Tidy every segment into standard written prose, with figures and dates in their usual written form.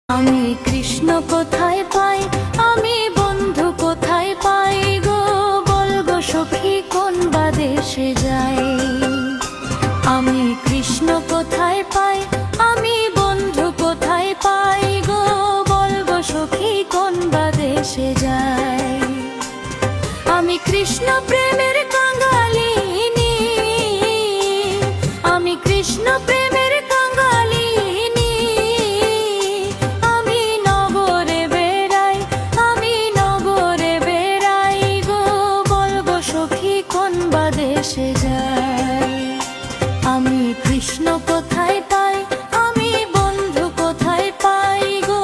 আমি কৃষ্ণ কোথায় পাই, আমি বন্ধু কোথায় পাই গো, বলবো সখী কোন বা দেশে যাই। আমি কৃষ্ণ কোথায় পাই, আমি বন্ধু কোথায় পাই গো, বলবো সখী কোন বা দেশে যাই। আমি কৃষ্ণ প্রেমের কাঙালিনী, আমি কৃষ্ণ প্রেমের কাঙালিনী, আমি নগরে বেড়াই, আমি নগরে বেড়াই গো, বলবো সখী কোন বা দেশে যাই। আমি কৃষ্ণ কোথায় পাই, আমি বন্ধু কোথায় পাই গো,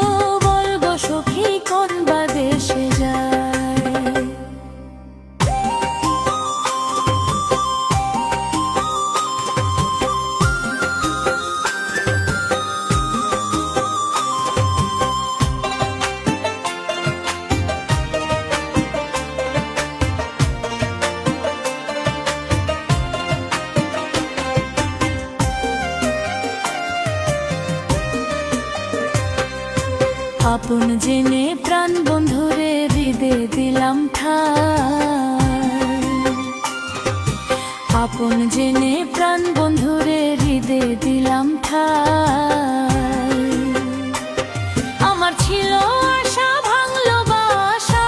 বলবো সখী কোন বা দেশে যাই। আপন জেনে প্রাণ বন্ধুরে হৃদে দিলাম ঠাই, আপন জেনে প্রাণ বন্ধুরে হৃদে দিলাম ঠাই। আমার ছিল আশা ভাঙলো বাসা,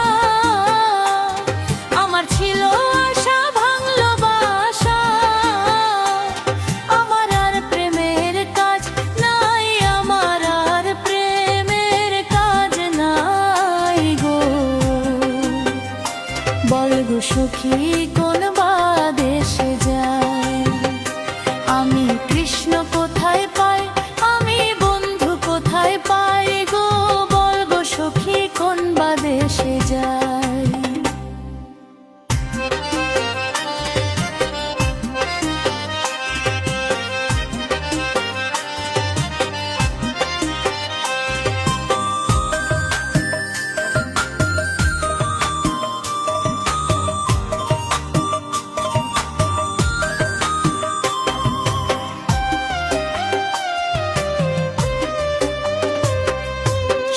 আমার ছিল আশা ভাঙলো বাসা, আমার আর প্রেমের কাজ নাই, আমার আর প্রেমের কাজ নাই গো, বল গো সখী কোন বা দেশে যাই। আমি কৃষ্ণ কোথায় পাই, আমি বন্ধু কোথায় পাই গো, বল গো সখী কোন বা দেশে যাই।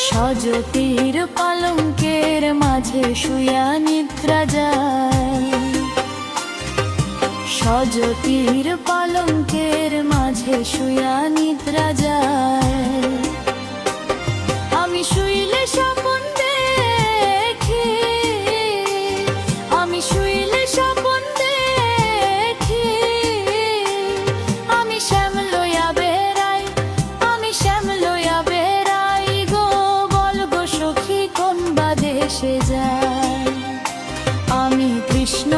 সজতির পালঙ্কের মাঝে শুয়া নিদ্রা যায়, সজতির পালঙ্কের মাঝে শুয়া নিদ্রা যায়। আমি শুইলে স্বপন দেখি, আমি শুইলে স্বপন দেখি, আমি শ্যাম লইয়া বেড়াই, আমি শ্যাম লইয়া বেড়াই গো, বল গো সখী কোন বা দেশে যাই। আমি কৃষ্ণ